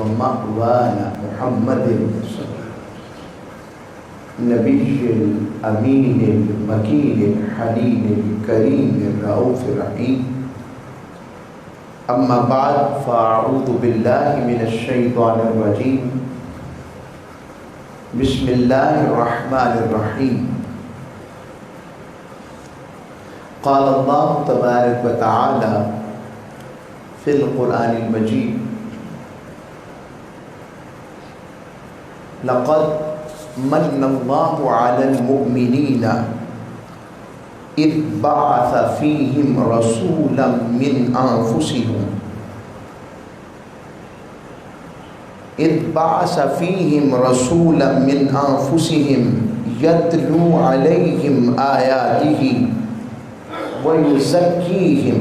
ومأوانا محمد نبي الأمين المكين الحليم الكريم الرؤوف الرحيم. أما بعد فأعوذ بالله من الشيطان الرجيم. بسم الله الرحمن الرحيم. قال الله تبارك وتعالى في القرآن المجيد: لقد من الله على المؤمنين إذ بعث فيهم رسولا من أنفسهم يتلو عليهم آياته ويزكيهم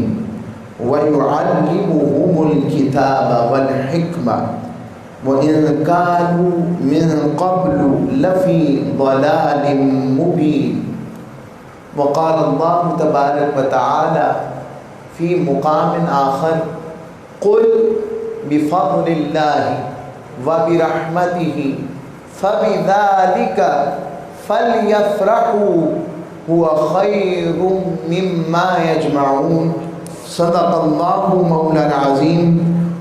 ويعلمهم الكتاب والحكمة وإن كانوا من قبل لفي ضلال مبين. وقال الله تبارك وتعالى في مقام آخر: قل بفضل الله وبرحمته فبذلك فليفرحوا هو خير مما يجمعون. صدق الله مولانا العظيم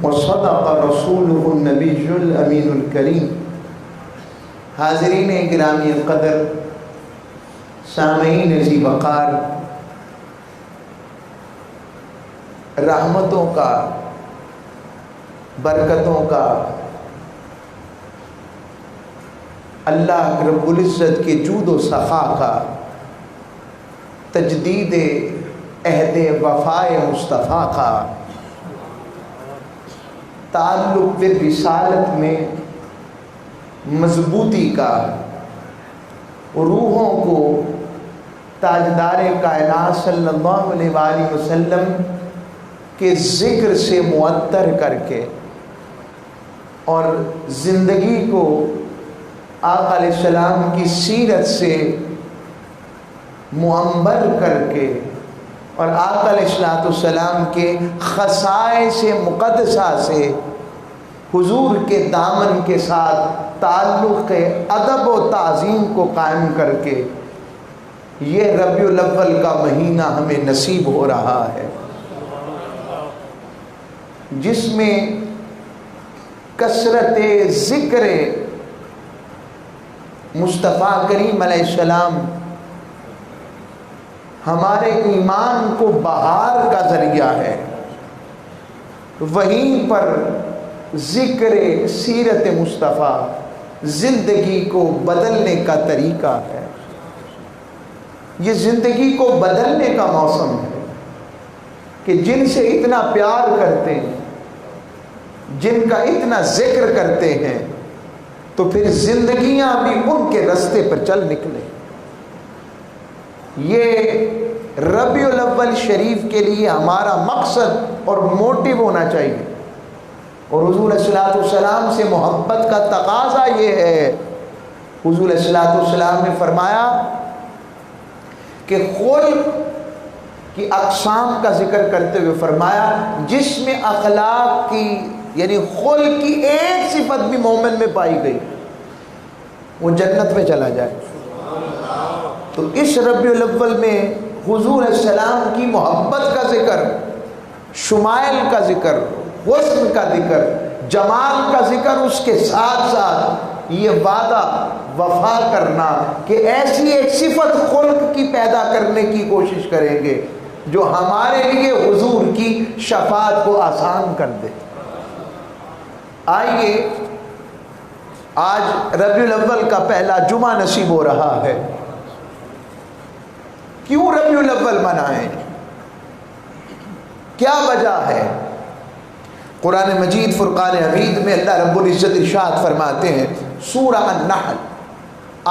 وصدق رسوله النبي الامین الکریم. حاضرین گرامی قدر، سامعین ذی وقار، رحمتوں کا، برکتوں کا، اللہ رب العزت کے جود و سخا کا، تجدید عہد وفائے مصطفیٰ کا، تعلق بالرسالت میں مضبوطی کا، روحوں کو تاجدار کائنات صلی اللہ علیہ وآلہ وسلم کے ذکر سے معطر کر کے اور زندگی کو آقا علیہ السلام کی سیرت سے معمر کر کے اور آقا علیہ السلام کے خصائص مقدسہ سے حضور کے دامن کے ساتھ تعلق ادب و تعظیم کو قائم کر کے یہ ربیع الاول کا مہینہ ہمیں نصیب ہو رہا ہے، جس میں کثرت ذکر مصطفیٰ کریم علیہ السلام ہمارے ایمان کو بہار کا ذریعہ ہے، وہیں پر ذکر سیرت مصطفیٰ زندگی کو بدلنے کا طریقہ ہے. یہ زندگی کو بدلنے کا موسم ہے کہ جن سے اتنا پیار کرتے ہیں، جن کا اتنا ذکر کرتے ہیں، تو پھر زندگیاں بھی ان کے راستے پر چل نکلے. یہ ربیع الاول شریف کے لیے ہمارا مقصد اور موٹیو ہونا چاہیے، اور حضور صلی اللہ علیہ وسلم سے محبت کا تقاضا یہ ہے. حضور صلی اللہ علیہ وسلم نے فرمایا کہ خلق کی اقسام کا ذکر کرتے ہوئے فرمایا جس میں اخلاق کی یعنی خلق کی ایک صفت بھی مومن میں پائی گئی وہ جنت میں چلا جائے. تو اس ربیع الاول میں حضور علیہ السلام کی محبت کا ذکر، شمائل کا ذکر، حسن کا ذکر، جمال کا ذکر، اس کے ساتھ ساتھ یہ وعدہ وفا کرنا کہ ایسی ایک صفت خلق کی پیدا کرنے کی کوشش کریں گے جو ہمارے لیے حضور کی شفاعت کو آسان کر دے. آئیے آج ربیع الاول کا پہلا جمعہ نصیب ہو رہا ہے. کیوں ربیع الاول منائیں؟ کیا وجہ ہے؟ قرآن مجید فرقان حمید میں اللہ رب العزت ارشاد فرماتے ہیں، سورہ النحل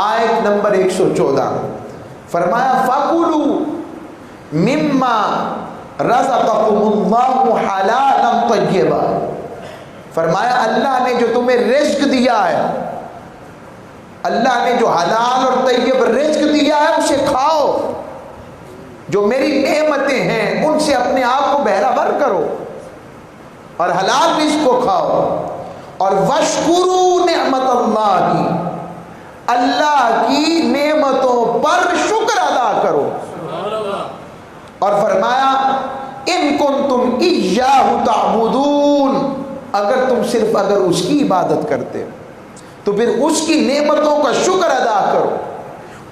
آیت نمبر 114، فرمایا فَكُلُوا مِمَّا رَزَقَكُمُ اللَّهُ حَلَالًا طَيِّبًا. فرمایا اللہ نے جو تمہیں رزق دیا ہے، اللہ نے جو حلال اور طیب رزق دیا ہے اسے کھاؤ. جو میری نعمتیں ہیں ان سے اپنے آپ کو بہرہ ور کرو اور حلال رزق کو کھاؤ. اور وشکروا نعمت اللہ، اللہ کی نعمتوں پر شکر ادا کرو. اور فرمایا ان کنتم ایاہ تعبدون، اگر تم صرف اس کی عبادت کرتے ہو تو پھر اس کی نعمتوں کا شکر ادا کرو،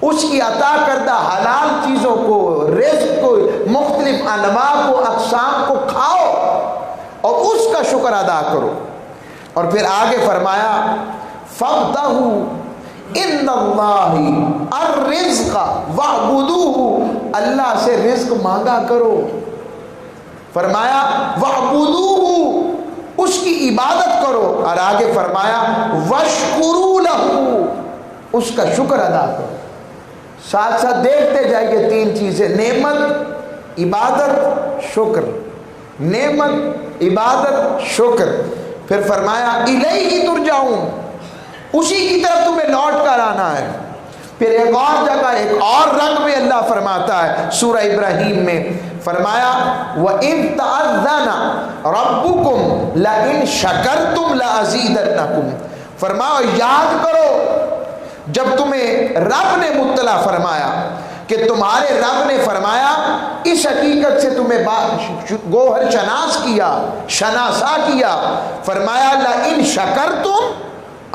اس کی عطا کردہ حلال چیزوں کو، رزق کو، مختلف انواع کو، اقسام کو کھاؤ اور اس کا شکر ادا کرو. اور پھر آگے فرمایا فَابْتَغُوا إِنَّ اللَّهِ الرِّزْقَ وَاعْبُدُوهُ، اللہ سے رزق مانگا کرو. فرمایا وَاعْبُدُوهُ، اس کی عبادت کرو. اور آگے فرمایا وَاشْكُرُوا لَهُ، اس کا شکر ادا کرو. ساتھ ساتھ دیکھتے جائیے تین چیزیں، نعمت، عبادت، شکر. نعمت، عبادت، شکر. پھر فرمایا الیہ ترجعون، اسی کی طرف تمہیں لوٹ کر آنا ہے. پھر ایک اور جگہ ایک اور رنگ میں اللہ فرماتا ہے سورہ ابراہیم میں، فرمایا وَإِذْ تَأَذَّنَ رَبُّكُمْ لَئِن شَكَرْتُمْ لَأَزِيدَنَّكُمْ. فرمایا یاد کرو جب تمہیں رب نے مطلع فرمایا کہ تمہارے رب نے فرمایا اس حقیقت سے تمہیں گوہر شناسا کیا. فرمایا لَئِن شَكَرْتُمْ،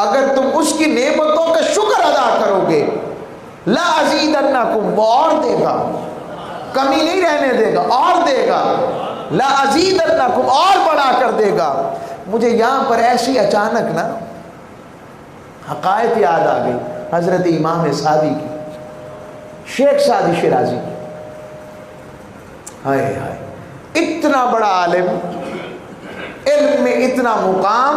اگر تم اس کی نعمتوں کا شکر ادا کرو گے، لَأَزِيدَنَّكُمْ، وہ اور دے گا، کمی نہیں رہنے دے گا، اور دے گا. لَأَزِيدَنَّكُمْ، اور بڑھا کر دے گا. مجھے یہاں پر ایسی اچانک نا حقائق یاد آ گئی حضرت امام سعدی کی، شیخ سعدی شیرازی کی. ہائے ہائے، اتنا بڑا عالم، علم میں اتنا مقام،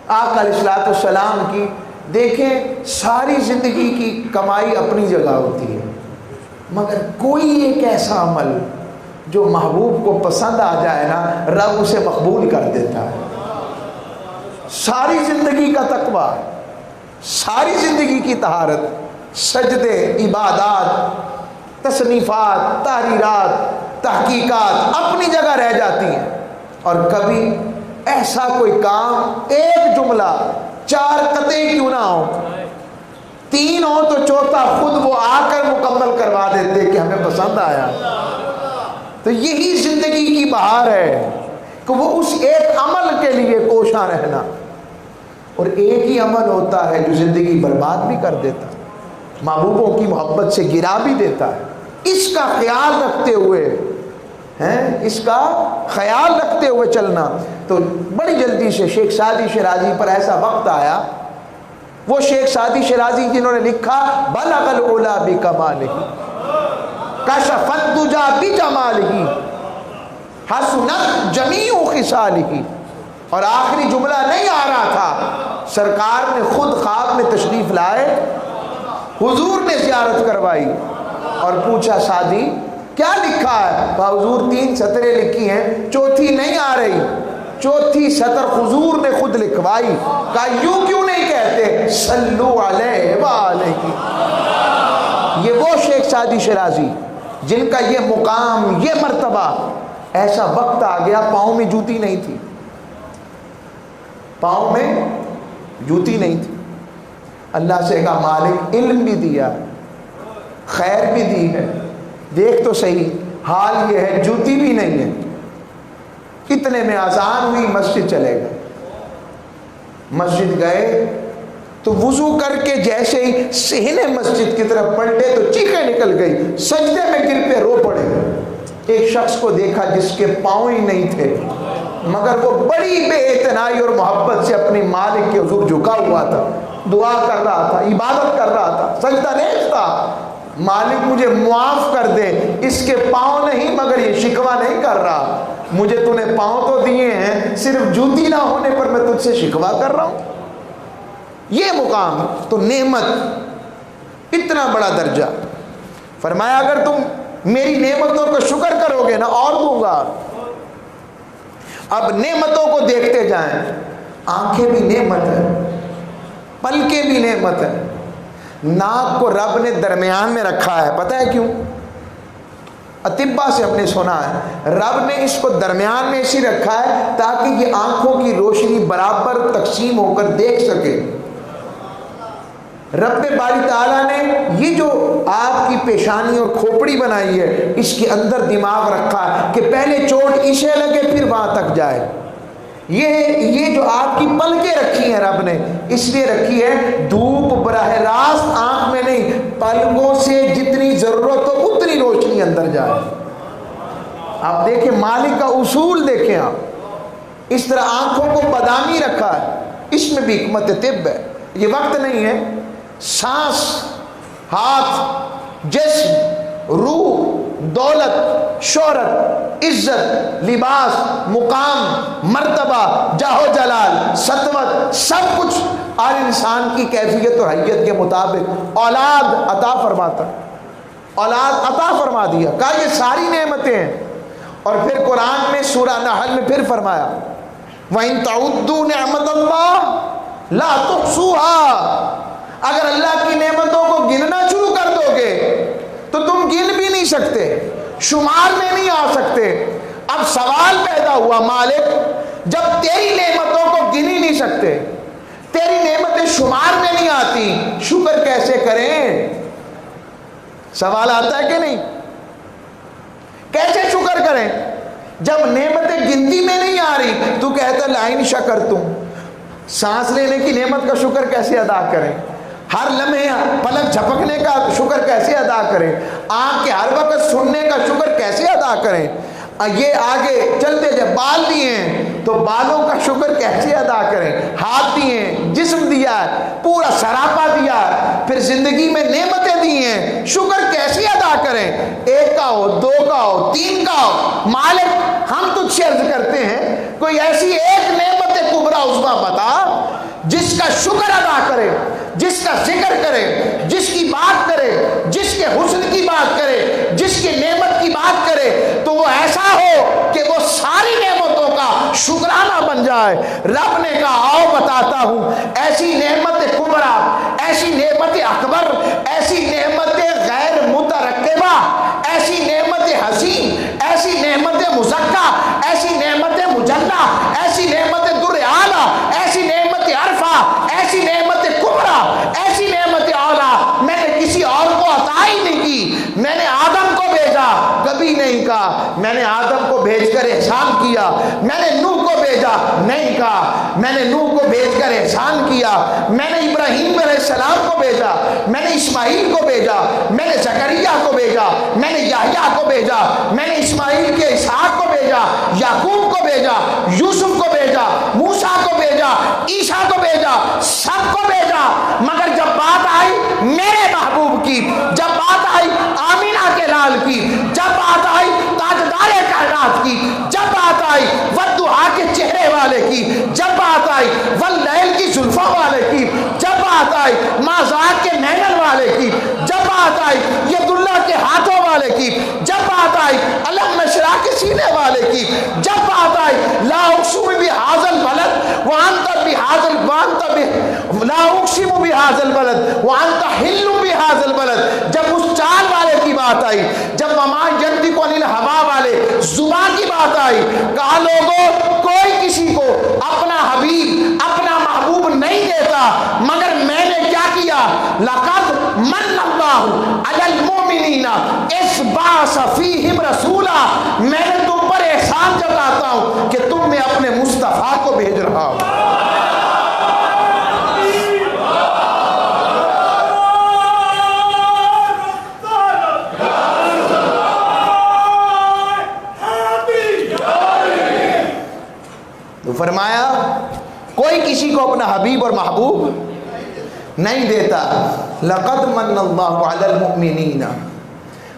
آقا علیہ الصلوۃ والسلام کی. دیکھیں ساری زندگی کی کمائی اپنی جگہ ہوتی ہے، مگر کوئی ایک ایسا عمل جو محبوب کو پسند آ جائے نا، رب اسے مقبول کر دیتا ہے. ساری زندگی کا تقویٰ، ساری زندگی کی طہارت، سجدے، عبادات، تصنیفات، تحریرات، تحقیقات اپنی جگہ رہ جاتی ہیں. اور کبھی ایسا کوئی کام، ایک جملہ، 4 قطعے کیوں نہ ہو، 3 ہو تو چوتھا خود وہ آ کر مکمل کروا دیتے کہ ہمیں پسند آیا. تو یہی زندگی کی بہار ہے کہ وہ اس ایک عمل کے لیے کوشاں رہنا. اور ایک ہی عمل ہوتا ہے جو زندگی برباد بھی کر دیتا، محبوبوں کی محبت سے گرا بھی دیتا ہے. اس کا خیال رکھتے ہوئے اس کا خیال رکھتے ہوئے چلنا. تو بڑی جلدی سے شیخ سعدی شیرازی پر ایسا وقت آیا، وہ شیخ سعدی شیرازی جنہوں نے لکھا بلغ العلا بکمالہ، کشف الدجا بجمالہ، حسنت جمیع خصالہ. اور آخری جملہ نہیں آ رہا تھا، سرکار نے خود خواب میں تشریف لائے، حضور نے زیارت کروائی اور پوچھا سعدی کیا لکھا ہے؟ حضور 3 سطریں لکھی ہیں، چوتھی نہیں آ رہی. چوتھی سطر حضور نے خود لکھوائی. کہا یوں کیوں نہیں کہتے صلو علیہ وآلہ. یہ وہ شیخ سعدی شیرازی جن کا یہ مقام، یہ مرتبہ. ایسا وقت آ گیا پاؤں میں جوتی نہیں تھی، پاؤں میں جوتی نہیں تھی. اللہ سے کہا مالک علم بھی دیا، خیر بھی دی ہے، دیکھ تو صحیح حال یہ ہے جوتی بھی نہیں ہے. اتنے میں اذان ہوئی، مسجد چلے گئے. مسجد گئے تو وضو کر کے جیسے ہی صحن مسجد کی طرف پلٹے تو چیخیں نکل گئی، سجدے میں گر پہ رو پڑے. ایک شخص کو دیکھا جس کے پاؤں ہی نہیں تھے، مگر وہ بڑی بے اعتنائی اور محبت سے اپنی مالک کے حضور جھکا ہوا تھا، دعا کر رہا تھا، عبادت کر رہا تھا، سجدہ ریز تھا. مالک مجھے معاف کر دے، اس کے پاؤں نہیں مگر یہ شکوہ نہیں کر رہا، مجھے تو نے پاؤں تو دیے ہیں، صرف جوتی نہ ہونے پر میں تجھ سے شکوہ کر رہا ہوں. یہ مقام تو نعمت، اتنا بڑا درجہ. فرمایا اگر تم میری نعمتوں کا شکر کرو گے نا اور دوں گا. اب نعمتوں کو دیکھتے جائیں. آنکھیں بھی نعمت ہے، پلکیں بھی نعمت ہے. ناک کو رب نے درمیان میں رکھا ہے، پتہ ہے کیوں؟ اطباء سے ہم نے سنا ہے رب نے اس کو درمیان میں اسی رکھا ہے تاکہ یہ آنکھوں کی روشنی برابر تقسیم ہو کر دیکھ سکے۔ رب باری تعالیٰ نے یہ جو آپ کی پیشانی اور کھوپڑی بنائی ہے اس کے اندر دماغ رکھا ہے کہ پہلے چوٹ اسے لگے پھر وہاں تک جائے۔ یہ جو آپ کی پلکیں رکھی ہیں رب نے اس لیے رکھی ہے دھوپ براہ راست آنکھ میں نہیں، پلکوں سے جتنی ضرورت ہو اتنی روشنی اندر جائے۔ آپ دیکھیں مالک کا اصول دیکھیں آپ، اس طرح آنکھوں کو بادامی رکھا ہے، اس میں بھی حکمت طب ہے۔ یہ وقت نہیں ہے، سانس، ہاتھ، جسم، روح، دولت، شہرت، عزت، لباس، مقام، مرتبہ، جاہ و جلال، سطوت، سب کچھ ہر انسان کی کیفیت اور حیت کے مطابق اولاد عطا فرماتا، اولاد عطا فرما دیا، کہا یہ ساری نعمتیں ہیں۔ اور پھر قرآن میں سورہ نحل میں پھر فرمایا وَإِن تَعُدُّوا نِعْمَتَ اللَّهِ لَا تُحْصُوهَا، اگر اللہ کی نعمتوں کو گننا شروع کر دو گے تو تم گن بھی نہیں سکتے، شمار میں نہیں آ سکتے۔ اب سوال پیدا ہوا مالک جب تیری نعمتوں کو گن ہی نہیں سکتے، تیری نعمتیں شمار میں نہیں آتی، شکر کیسے کریں؟ سوال آتا ہے کہ نہیں؟ کیسے شکر کریں جب نعمتیں گنتی میں نہیں آ رہی؟ تو کہتا لائن شکرتم، سانس لینے کی نعمت کا شکر کیسے ادا کریں؟ ہر لمحے پلک جھپکنے کا شکر کیسے ادا کریں؟ آنکھ کے ہر وقت سننے کا شکر کیسے ادا کریں؟ یہ آگے چلتے جب بال دیے ہیں تو بالوں کا شکر کیسے ادا کریں؟ ہاتھ دیے ہیں، جسم دیا ہے، پورا سراپا دیا ہے، پھر زندگی میں نعمتیں دی ہیں، شکر کیسے ادا کریں؟ ایک کا ہو، دو کا ہو، تین کا ہو، مالک ہم تجھ سے عرض کرتے ہیں کوئی ایسی ایک نعمت کبریٰ عظمیٰ بتا جس کا شکر ادا کرے، جس کا ذکر کرے، جس کی بات کرے، جس کے حسن کی بات کرے، جس کی نعمت کی بات کرے تو وہ ایسا ہو کہ وہ ساری نعمتوں کا شکرانہ بن جائے۔ رب نے کہا آؤ بتاتا ہوں ایسی نعمت کبریٰ، ایسی نعمت اکبر، ایسی نعمت غیر مترکبہ، ایسی نعمت حسین، ایسی نعمت مزکہ، ایسی نعمت مجلہ، ایسی نعمت در اعلیٰ، ایسی نعمت عرفہ، ایسی نعمت کبریٰ، ایسی نعمت اعلیٰ میں نے کسی اور کو عطا ہی نہیں کی۔ میں نے آدم کو بھیجا، کبھی نہیں کہا میں نے آدم کو بھیج کر احسان کیا، میں نے نوح کو بھیجا، نہیں کہا میں نے نوح کو بھیج کر احسان کیا، میں نے ابراہیم علیہ السلام کو بھیجا، میں نے اسماعیل کو بھیجا، میں نے زکریا کو بھیجا، میں نے یحییٰ کو بھیجا، میں نے اسماعیل کے اسحاق کو بھیجا، یعقوب کو بھیجا، یوسف کو بھیجا، موسیٰ کو بھیجا، عیسیٰ کو بھیجا، سب کو بھیجا، مگر جب بات آئی میرے محبوب کی، جب بات آئی آمینہ کے لال کی، جب بات آئی تاجدار کائنات کی، جب بات آئی والضحیٰ کے چہرے والے کی، جب بات آئی واللیل کی زلفوں والے کی، جب بات آئی مازاد کے نینن والے کی، جب بات آئی ید اللہ کے ہاتھوں والے کی، جب بات آئی علم نشرح کے سینے والے کی، جب بات آئی لا اقسم بہذا البلد وانت لا اقسم بہذا البلد وانت حل بہذا البلد، جب اس چال والے کی بات آئی، جب وما ینطق عن الہوا والے زبان کی بات آئی، کہا لوگوں کوئی کسی کو اپنا حبیب، اپنا محبوب نہیں دیتا، مگر میں نے کیا کیا؟ لقد من اللہ علی المؤمنین اذ بعث فیہم رسولا، میں نے تم پر احسان جتاتا ہوں کہ تم میں اپنے مصطفیٰ کو بھیج رہا ہوں۔ تو فرمایا کوئی کسی کو اپنا حبیب اور محبوب نہیں دیتا۔ لقد من اللہ علی المؤمنین،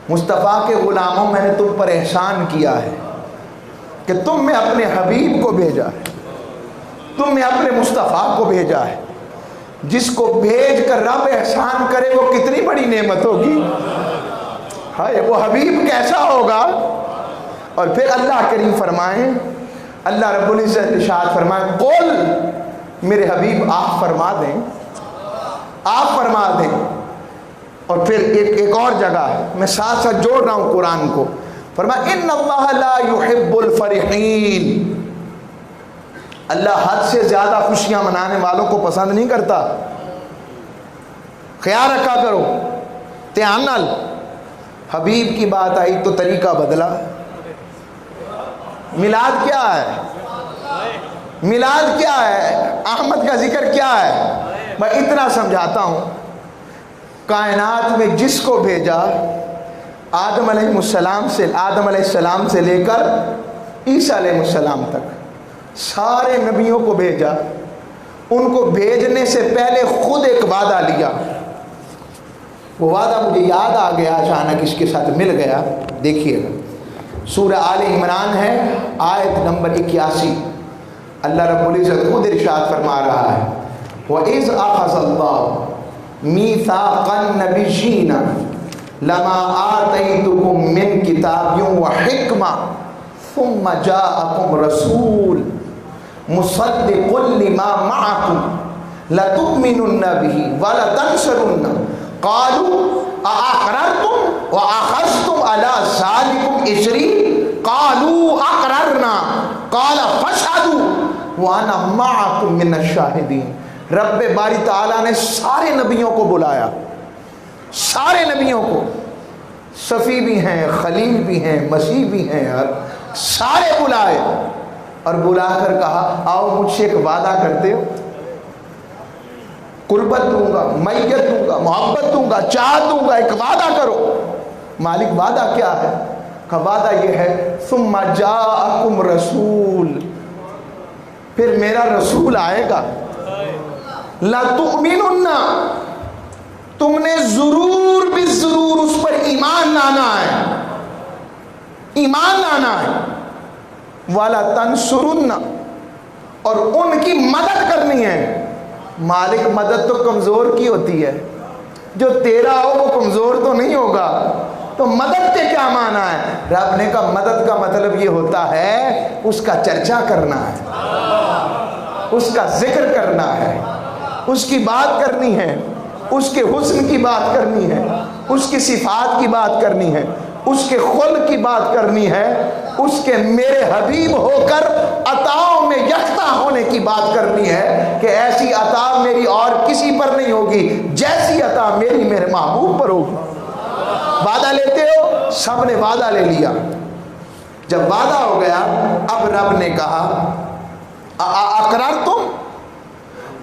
مصطفیٰ کے غلاموں میں نے تم پر احسان کیا ہے کہ تم میں اپنے حبیب کو بھیجا ہے، تم میں اپنے مصطفیٰ کو بھیجا ہے۔ جس کو بھیج کر رب احسان کرے وہ کتنی بڑی نعمت ہوگی، ہائے وہ حبیب کیسا ہوگا۔ اور پھر اللہ کریم فرمائیں، اللہ رب العزت ارشاد فرمائیں قل، میرے حبیب آپ فرما دیں، آپ فرما دیں۔ اور پھر ایک اور جگہ ہے، میں ساتھ ساتھ جوڑ رہا ہوں قرآن کو، فرمایا ان اللہ لا يحب الفرحین، اللہ حد سے زیادہ خوشیاں منانے والوں کو پسند نہیں کرتا. خیال رکھا کرو. دھیان نال حبیب کی بات آئی تو طریقہ بدلا. میلاد کیا ہے؟ میلاد کیا ہے؟ احمد کا ذکر کیا ہے؟ میں اتنا سمجھاتا ہوں، کائنات میں جس کو بھیجا آدم علیہ السلام سے لے کر عیسیٰ علیہ السلام تک سارے نبیوں کو بھیجا. ان کو بھیجنے سے پہلے خود ایک وعدہ لیا. وہ وعدہ مجھے یاد آ گیا، اچانک اس کے ساتھ مل گیا. دیکھیے گا، سورہ آل عمران ہے، آیت نمبر 81. اللہ رب العزت خود ارشاد فرما رہا ہے وَإِذْ أَخَذَ اللَّهُ مِيثَاقَ النَّبِيِّينَ لَمَا آتَيْتُكُم مِّن كِتَابٍ وَحِكْمَةٍ ثُمَّ جَاءَكُمْ رَسُولٌ مُصَدِّقٌ لِّمَا مَعَكُمْ لَتُؤْمِنُنَّ بِهِ وَلَتَنصُرُنَّهُ قَالُوا أَأَقْرَرْتُمْ وَأَخَذْتُمْ عَلَىٰ ذَٰلِكُمْ إِصْرِي قَالُوا أَقْرَرْنَا قَالَ فَاشْهَدُوا وَأَنَا مَعَكُمْ مِنَ الشَّاهِدِينَ. رب باری تعالیٰ نے سارے نبیوں کو بلایا، سارے نبیوں کو، صفی بھی ہیں، خلیل بھی ہیں، مسیح بھی ہیں، سارے بلائے اور بلا کر کہا آؤ مجھ سے ایک وعدہ کرتے ہو، قربت دوں گا، میت دوں گا، محبت دوں گا، چاہت دوں گا، ایک وعدہ کرو. مالک وعدہ کیا ہے؟ کہ وعدہ یہ ہے ثم جاءکم رسول، پھر میرا رسول آئے گا. لَتُؤْمِنُنَّ، تم نے ضرور بھی ضرور اس پر ایمان لانا ہے، ایمان لانا ہے. وَلَتَنْصُرُنَّ، اور ان کی مدد کرنی ہے. مالک مدد تو کمزور کی ہوتی ہے، جو تیرا ہو وہ کمزور تو نہیں ہوگا، تو مدد کے کیا معنی ہے؟ رب نے کہا مدد کا مطلب یہ ہوتا ہے اس کا چرچا کرنا ہے، اس کا ذکر کرنا ہے، اس کی بات کرنی ہے، اس کے حسن کی بات کرنی ہے، اس کی صفات کی بات کرنی ہے، اس کے خلق کی بات کرنی ہے، اس کے میرے حبیب ہو کر عطاؤں میں یکتا ہونے کی بات کرنی ہے کہ ایسی عطا میری اور کسی پر نہیں ہوگی جیسی عطا میری میرے محبوب پر ہوگی. وعدہ لیتے ہو؟ سب نے وعدہ لے لیا. جب وعدہ ہو گیا اب رب نے کہا اقرار تم،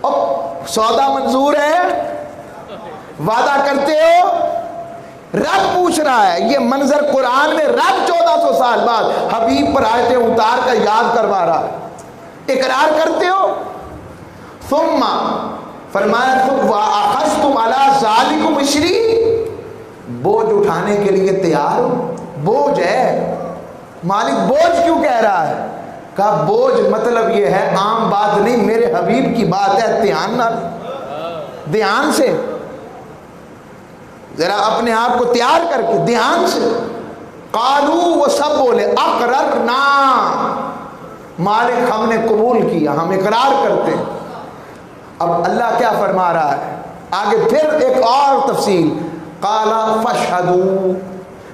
اب سودا منظور ہے، وعدہ کرتے ہو؟ رب پوچھ رہا ہے. یہ منظر قرآن میں رب 1400 سال بعد حبیب پر آیتیں اتار کر یاد کروا رہا ہے. اقرار کرتے ہو؟ ثم فرمایا وَأَخَذْتُمْ عَلَىٰ ذَٰلِكُمْ إِصْرِي، بوجھ اٹھانے کے لیے تیار ہو؟ بوجھ ہے. مالک بوجھ کیوں کہہ رہا ہے؟ کہا بوجھ مطلب یہ ہے عام بات نہیں، میرے حبیب کی بات ہے. دھیان نہ، دھیان سے ذرا اپنے آپ کو تیار کر کے دھیان سے. قالو، وہ سب بولے اقررنا، مالک ہم نے قبول کیا، ہم اقرار کرتے ہیں. اب اللہ کیا فرما رہا ہے آگے؟ پھر ایک اور تفصیل. قال فاشهدوا،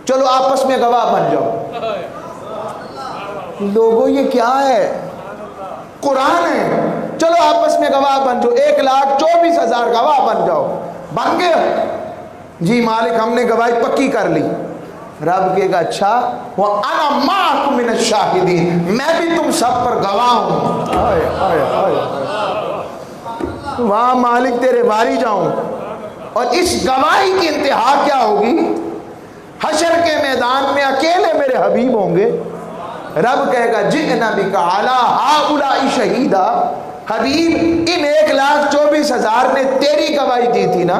چلو آپس میں گواہ بن جاؤ. لوگوں یہ کیا ہے؟ قرآن ہے. چلو آپس میں گواہ بن جاؤ، 1,24,000 گواہ بن جاؤ. بن گئے؟ جی مالک ہم نے گواہی پکی کر لی. رب کہے گا اچھا وَأَنَا مَعَكُمْ مِنَ الشَّاهِدِينَ، میں بھی تم سب پر گواہ ہوں. وہاں مالک تیرے باری جاؤں. اور اس گواہی کی انتہا کیا ہوگی؟ حشر کے میدان میں اکیلے میرے حبیب ہوں گے. رب کہے گا جئنا بک علی ہؤلاء شہیدا، حبیب ان 1,24,000 نے تیری گواہی دی تھی نا،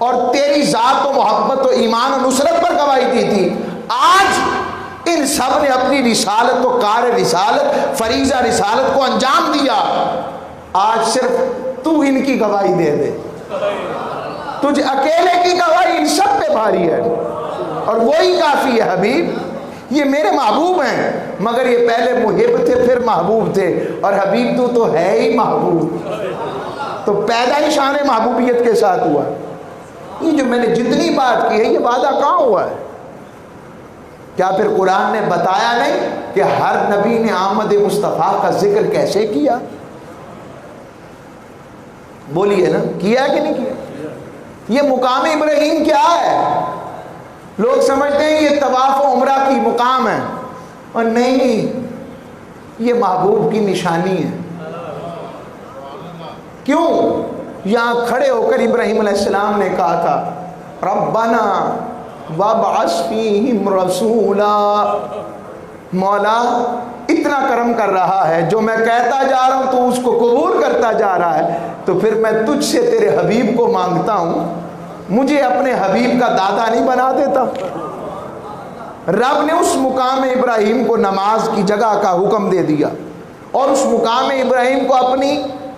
اور تیری ذات و محبت و ایمان و نصرت پر گواہی دی تھی. آج ان سب نے اپنی رسالت و کار رسالت، فریضہ رسالت کو انجام دیا. آج صرف تو ان کی گواہی دے دے. تجھ اکیلے کی گواہی ان سب پہ بھاری ہے، اور وہی کافی ہے. حبیب یہ میرے محبوب ہیں، مگر یہ پہلے محب تھے پھر محبوب تھے، اور حبیب تو ہے ہی محبوب، تو پیدا ہی شان محبوبیت کے ساتھ ہوا. یہ جو میں نے جتنی بات کی ہے یہ وعدہ کہاں ہوا ہے؟ کیا پھر قرآن نے بتایا نہیں کہ ہر نبی نے آمد مصطفیٰ کا ذکر کیسے کیا؟ بولیے نا، کیا کہ نہیں کیا؟ یہ مقام ابراہیم کیا ہے؟ لوگ سمجھتے ہیں یہ طواف و عمرہ کی مقام ہے، اور نہیں، یہ محبوب کی نشانی ہے۔ کیوں؟ یہاں کھڑے ہو کر ابراہیم علیہ السلام نے کہا تھا ربنا وابعث فیہم رسولا، مولا اتنا کرم کر رہا ہے، جو میں کہتا جا رہا ہوں تو اس کو قبول کرتا جا رہا ہے، تو پھر میں تجھ سے تیرے حبیب کو مانگتا ہوں، مجھے اپنے حبیب کا دادا نہیں بنا دیتا؟ رب نے اس مقام ابراہیم کو نماز کی جگہ کا حکم دے دیا، اور اس مقام ابراہیم کو اپنی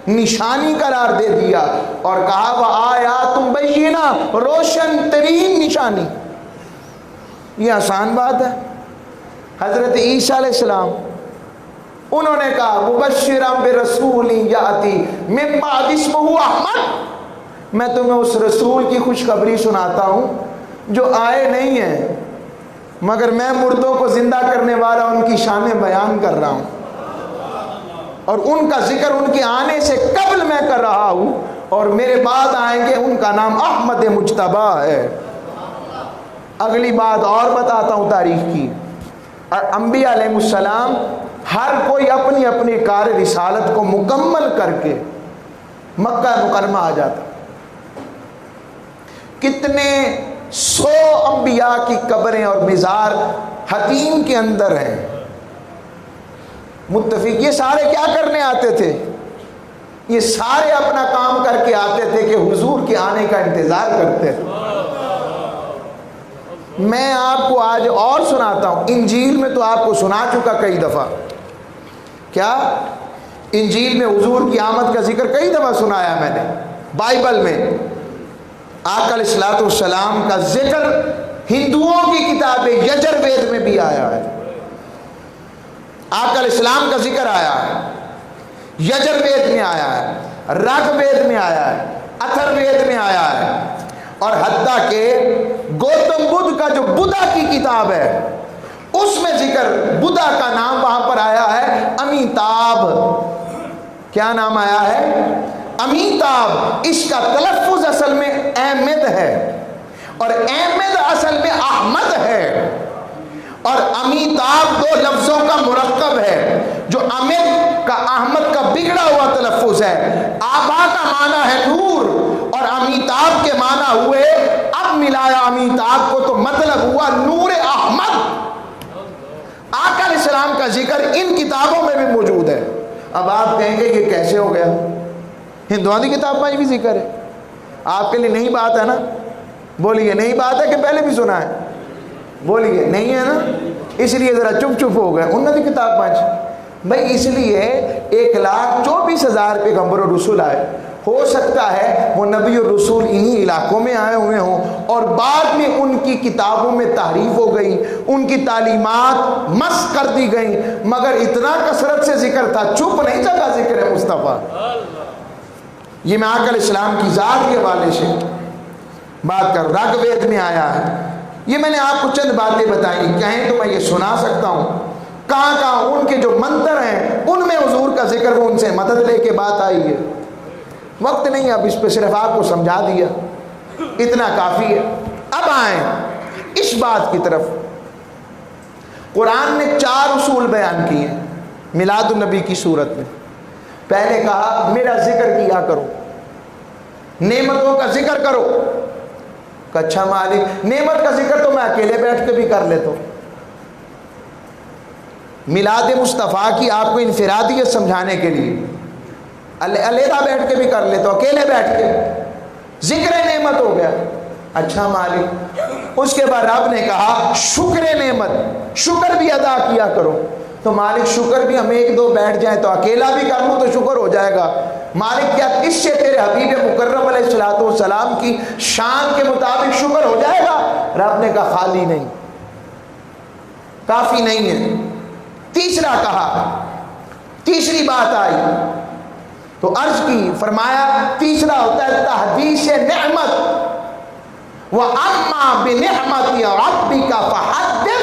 نشانی قرار دے دیا، اور کہا وآیات بینہ، روشن ترین نشانی۔ یہ آسان بات ہے۔ حضرت عیسیٰ علیہ السلام انہوں نے کہا مبشرا برسول یاتی من بعد اسمہ احمد، میں تمہیں اس رسول کی خوشخبری سناتا ہوں جو آئے نہیں ہیں، مگر میں مردوں کو زندہ کرنے والا ان کی شانیں بیان کر رہا ہوں، اور ان کا ذکر ان کے آنے سے قبل میں کر رہا ہوں، اور میرے بعد آئیں گے، ان کا نام احمد مجتبیٰ ہے۔ اگلی بات اور بتاتا ہوں تاریخ کی، اور انبیاء علیہ السلام ہر کوئی اپنی اپنی کار رسالت کو مکمل کر کے مکہ مکرمہ آ جاتا۔ کتنے سو انبیاء کی قبریں اور مزار حتیم کے اندر ہیں۔ متفق، یہ سارے کیا کرنے آتے تھے؟ یہ سارے اپنا کام کر کے آتے تھے کہ حضور کے آنے کا انتظار کرتے تھے۔ میں آپ کو آج اور سناتا ہوں، انجیل میں تو آپ کو سنا چکا کئی دفعہ، کیا انجیل میں حضور کی آمد کا ذکر کئی دفعہ سنایا میں نے۔ بائبل میں آقا علیہ الصلوۃ والسلام کا ذکر ہندوؤں کی کتاب یجر وید میں بھی آیا ہے، آقا علیہ السلام کا ذکر آیا ہے، یجر وید میں آیا ہے، رگ وید میں آیا ہے، اتھر وید میں آیا ہے، اور حتیٰ کہ گوتم بدھ کا جو بدھا کی کتاب ہے اس میں ذکر بدھا کا نام وہاں پر آیا ہے امیتابھ۔ کیا نام آیا ہے؟ امیتابھ۔ اس کا تلفظ اصل میں احمد ہے، اور احمد اصل میں احمد ہے، اور امیتابھ دو لفظوں کا مرکب ہے، جو امد کا احمد کا بگڑا ہوا تلفظ ہے۔ آبا کا معنی ہے نور، اور امیتابھ کے معنی ہوئے، اب ملایا امیتابھ کو تو مطلب ہوا نور احمد۔ آقا علیہ السلام کا ذکر ان کتابوں میں بھی موجود ہے۔ اب آپ کہیں گے یہ کیسے ہو گیا؟ ہندوؤں کی کتاب میں بھی ذکر ہے، آپ کے لیے نئی بات ہے نا؟ بولیے نئی بات ہے کہ پہلے بھی سنا ہے؟ بولیے نہیں ہے نا؟ اس لیے ذرا چپ چپ ہو گئے۔ انہوں نے کتاب پانچ بھائی، اس لیے 1,24,000 پیغمبر و رسول آئے، ہو سکتا ہے وہ نبی اور رسول انہی علاقوں میں آئے ہوئے ہوں، اور بعد میں ان کی کتابوں میں تحریف ہو گئی، ان کی تعلیمات مسخ کر دی گئیں، مگر اتنا کثرت سے ذکر تھا، چپ نہیں چلا ذکر ہے مصطفیٰ۔ یہ میں آقا علیہ السلام کی ذات کے حوالے سے بات کر، رگ وید میں آیا ہے۔ یہ میں نے آپ کو چند باتیں بتائیں، کہیں تو میں یہ سنا سکتا ہوں، کہاں کہاں ان کے جو منتر ہیں ان میں حضور کا ذکر، وہ ان سے مدد لے کے بات آئی ہے۔ وقت نہیں، اب اس پہ صرف آپ کو سمجھا دیا، اتنا کافی ہے۔ اب آئیں اس بات کی طرف، قرآن نے 4 اصول بیان کیے ہیں میلاد النبی کی صورت میں۔ پہلے کہا میرا ذکر کیا کرو، نعمتوں کا ذکر کرو، کہ اچھا مالک نعمت کا ذکر تو میں اکیلے بیٹھ کے بھی کر لیتا ہوں، میلاد مصطفیٰ کی آپ کو انفرادیت سمجھانے کے لیے علیحدہ بیٹھ کے بھی کر لیتا ہوں، اکیلے بیٹھ کے، ذکر نعمت ہو گیا۔ اچھا مالک، اس کے بعد رب نے کہا شکر نعمت، شکر بھی ادا کیا کرو۔ تو مالک شکر بھی ہم 1-2 بیٹھ جائیں تو اکیلا بھی کر لوں تو شکر ہو جائے گا۔ مالک کیا اس سے تیرے حبیب مکرم علیہ الصلوۃ والسلام کی شان کے مطابق شکر ہو جائے گا؟ رب نے کہا خالی نہیں، کافی نہیں ہے۔ تیسرا کہا، تیسری بات آئی تو عرض کی، فرمایا تیسرا ہوتا ہے تحدیث نعمت، وَأَمَّا بِنِعْمَتِ رَبِّكَ فَحَدِّثْ۔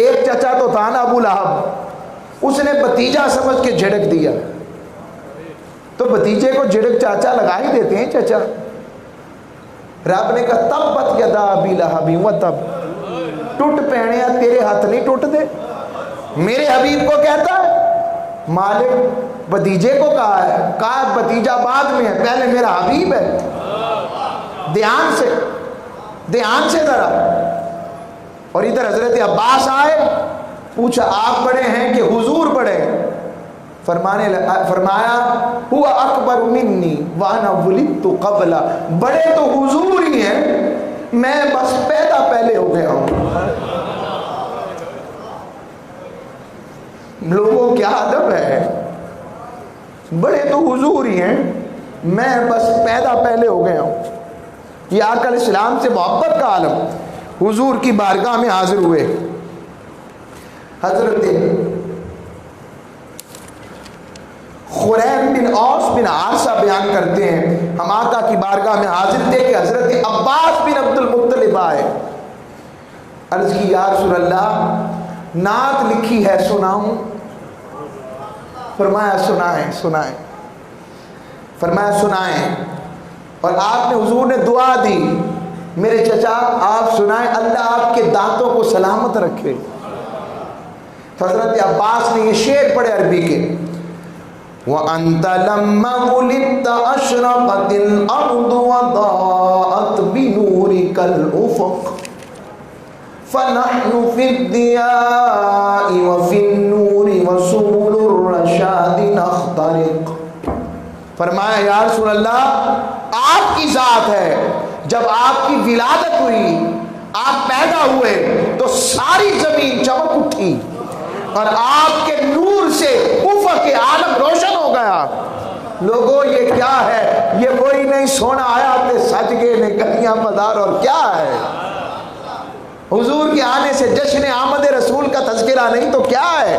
ایک چچا تو تھا نا ابو لہب، اس نے بھتیجا سمجھ کے جھڑک دیا، تو بھتیجے کو جھڑک چاچا لگا ہی دیتے ہیں چچا۔ رب نے کہا تبت یدا ابی لہب وتب، ٹوٹ پہنیا تیرے ہاتھ نہیں ٹوٹ دے۔ میرے حبیب کو کہتا ہے، مالک بھتیجے کو کہا ہے، کہا بھتیجا بعد میں ہے، پہلے میرا حبیب ہے۔ دھیان سے ذرا۔ اور ادھر حضرت عباس آئے، پوچھا آپ بڑے ہیں کہ حضور بڑے؟ فرمایا ہوا اکبر منی وانا ولدت قبلہ، بڑے تو حضور ہی ہیں، میں بس پیدا پہلے ہو گیا ہوں۔ لوگوں کیا ادب ہے، بڑے تو حضور ہی ہیں، میں بس پیدا پہلے ہو گیا ہوں۔ یہ آقا علیہ السلام سے محبت کا عالم، حضور کی بارگاہ میں حاضر ہوئے۔ حضرت خریم بن اوس بن عارصہ بیان کرتے ہیں، ہم آقا کی بارگاہ میں حاضر تھے کہ حضرت عباس بن عبد المطلب آئے، عرض کی یا رسول اللہ نعت لکھی ہے سناؤں؟ فرمایا سنائیں۔ فرمایا سنائیں، اور آپ نے حضور نے دعا دی، میرے چچا آپ سنائیں، اللہ آپ کے دانتوں کو سلامت رکھے۔ تو حضرت عباس نے یہ شعر پڑھے عربی کے، وَأَنْتَ لَمَّا وُلِدْتَ أَشْرَقَتِ الْأَرْضُ وَضَاءَتْ بِنُورِكَ الْأُفُقُ فَنَحْنُ فِي الضِّيَاءِ وَفِي النُّورِ وَسُبُلُ الرَّشَادِ نَخْتَرِقُ۔ فرمایا یا رسول اللہ آپ کی ذات ہے، جب آپ کی ولادت ہوئی، آپ پیدا ہوئے تو ساری زمین چمک اٹھی، اور آپ کے نور سے افق عالم روشن ہو گیا۔ لوگوں یہ کیا ہے؟ یہ کوئی نہیں سونا آیا تے سج گئے نے گلیاں بازار، اور کیا ہے؟ حضور کے آنے سے جشن آمد رسول کا تذکرہ نہیں تو کیا ہے؟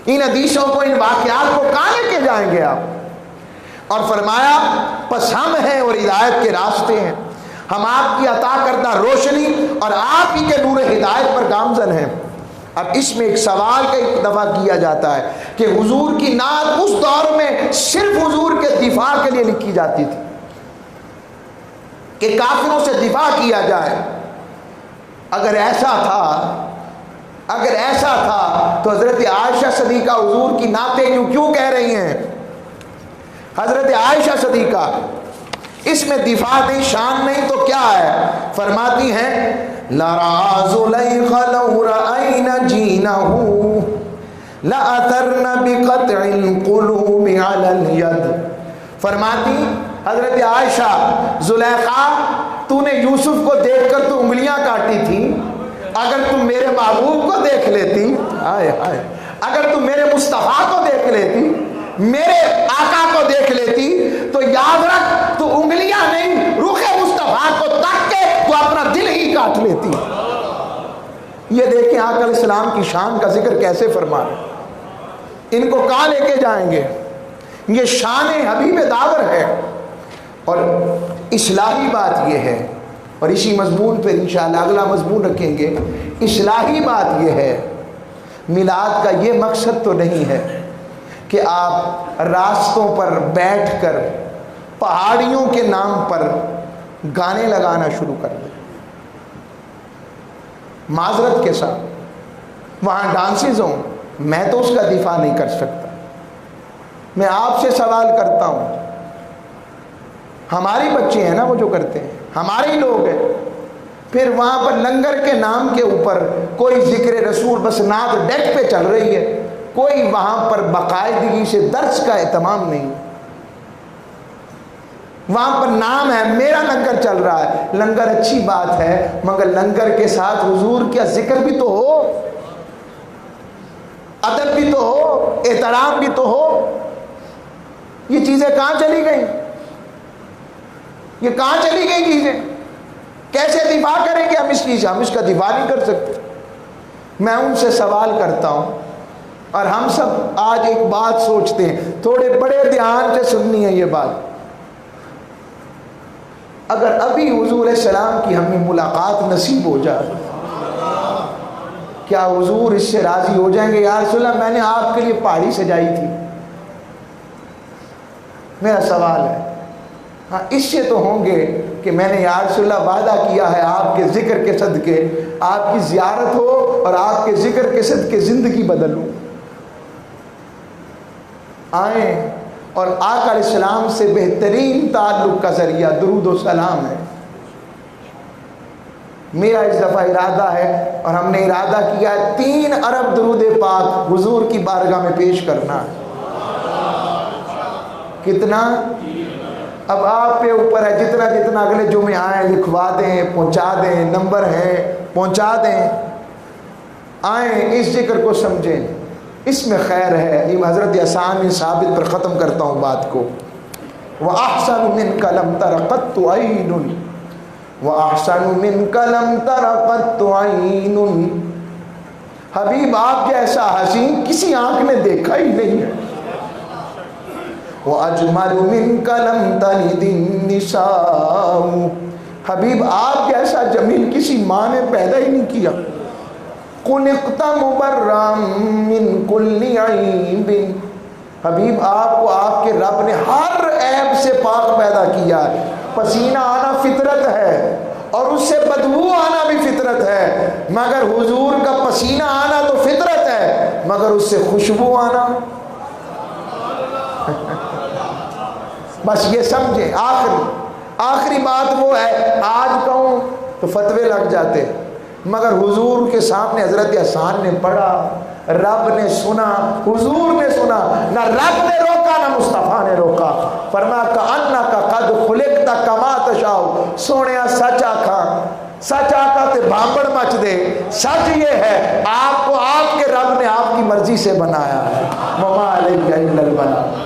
ان حدیثوں کو، ان واقعات کو کہاں لے کے جائیں گے آپ؟ اور فرمایا پس ہم ہیں اور ہدایت کے راستے ہیں، ہم آپ کی عطا کردہ روشنی اور آپ ہی کے نور ہدایت پر گامزن ہیں۔ اب اس میں ایک سوال کا ایک دفعہ کیا جاتا ہے کہ حضور کی نعت اس دور میں صرف حضور کے دفاع کے لیے لکھی جاتی تھی کہ کافروں سے دفاع کیا جائے۔ اگر ایسا تھا تو حضرت عائشہ صدیقہ حضور کی نعتیں کیوں کہہ رہی ہیں؟ حضرت عائشہ صدیقہ اس میں دفاع نہیں، شان نہیں تو کیا ہے؟ فرماتی ہیں لَرَا زُلَيْخَ لَوْ رَأَيْنَ جِينَهُ لَأَثَرْنَ بِقَطْعِ الْقُلُوبِ عَلَى الْيَدِ۔ فرماتی حضرت عائشہ، زلیخا تو نے یوسف کو دیکھ کر تو انگلیاں کاٹی تھی، اگر تم میرے محبوب کو دیکھ لیتی، اگر تم میرے مصطفیٰ کو دیکھ لیتی، میرے آقا کو دیکھ لیتی، تو یاد رکھ تو انگلیاں نہیں، رخ مصطفیٰ کو تک کے تو اپنا دل ہی کاٹ لیتی۔ یہ دیکھیں آقا علیہ السلام کی شان کا ذکر کیسے فرما رہے، ان کو کہاں لے کے جائیں گے؟ یہ شان حبیب داور ہے۔ اور اصلاحی بات یہ ہے، اور اسی مضمون پہ انشاءاللہ اگلا مضمون رکھیں گے، اصلاحی بات یہ ہے، میلاد کا یہ مقصد تو نہیں ہے کہ آپ راستوں پر بیٹھ کر پہاڑیوں کے نام پر گانے لگانا شروع کر دیں، معذرت کے ساتھ وہاں ڈانسز ہوں، میں تو اس کا دفاع نہیں کر سکتا۔ میں آپ سے سوال کرتا ہوں، ہماری بچے ہیں نا وہ جو کرتے ہیں، ہمارے ہی لوگ ہیں، پھر وہاں پر لنگر کے نام کے اوپر کوئی ذکر رسول، بس نعت ڈیک پہ چل رہی ہے، کوئی وہاں پر باقاعدگی سے درس کا اہتمام نہیں، وہاں پر نام ہے میرا لنگر چل رہا ہے۔ لنگر اچھی بات ہے، مگر لنگر کے ساتھ حضور کا ذکر بھی تو ہو، ادب بھی تو ہو، احترام بھی تو ہو۔ یہ چیزیں کہاں چلی گئیں؟ یہ کہاں چلی گئی چیزیں؟ کیسے دفاع کریں گے ہم اس چیز سے؟ ہم اس کا دفاع نہیں کر سکتے۔ میں ان سے سوال کرتا ہوں، اور ہم سب آج ایک بات سوچتے ہیں، تھوڑے بڑے دھیان سے سننی ہے یہ بات۔ اگر ابھی حضور علیہ السلام کی ہمیں ملاقات نصیب ہو جائے، کیا حضور اس سے راضی ہو جائیں گے؟ یا رسول اللہ میں نے آپ کے لیے پہاڑی سجائی تھی۔ میرا سوال ہے، ہاں اس سے تو ہوں گے کہ میں نے یا رسول اللہ وعدہ کیا ہے آپ کے ذکر کے صدقے آپ کی زیارت ہو اور آپ کے ذکر کے صدقے زندگی بدلوں۔ آئیں، اور آقا علیہ السلام سے بہترین تعلق کا ذریعہ درود و سلام ہے۔ میرا اس دفعہ ارادہ ہے اور ہم نے ارادہ کیا ہے 3 ارب درود پاک حضور کی بارگاہ میں پیش کرنا ہے۔ کتنا؟ اب آپ پہ اوپر ہے، جتنا جتنا اگلے جمعے آئیں لکھوا دیں، پہنچا دیں، نمبر ہے پہنچا دیں۔ آئیں اس ذکر کو سمجھیں، اس میں خیر ہے۔ یہ حضرت حسان بن ثابت پر ختم کرتا ہوں بات کو۔ وَأَحْسَنُ مِنْكَ لَمْ تَرَ قَطُّ عَيْنٌ وَأَحْسَنُ مِنْكَ لَمْ تَرَ قَطُّ عَيْنٌ، حبیب آپ جیسا حسین کسی آنکھ نے دیکھا ہی نہیں ہے۔ وَأَجْمَلُ مِنْكَ لَمْ تَلِدِ النِّسَاءُ، حبیب آپ جیسا جمیل کسی ماں نے پیدا ہی نہیں کیا۔ خُلِقْتَ مُبَرًّا مِنْ كُلِّ عَيْبٍ، حبیب آپ کو آپ کے رب نے ہر عیب سے پاک پیدا کیا ہے۔ پسینہ آنا فطرت ہے اور اس سے بدبو آنا بھی فطرت ہے، مگر حضور کا پسینہ آنا تو فطرت ہے، مگر اس سے خوشبو آنا بس یہ سمجھیں۔ آخری بات وہ ہے، آج کہوں تو فتوے لگ جاتے، مگر حضور کے سامنے حضرت حسان نے پڑھا، رب نے سنا، حضور نے سنا، نہ رب نے روکا نہ مصطفیٰ نے روکا۔ فرمایا کأنک قد خلقت کما تشاء، سونیا سچ آکھا، سچ آکھا تے بھامبڑ مچ دے۔ سچ یہ ہے آپ کو آپ کے رب نے آپ کی مرضی سے بنایا ہے۔ وما علیہ الا البلاغ۔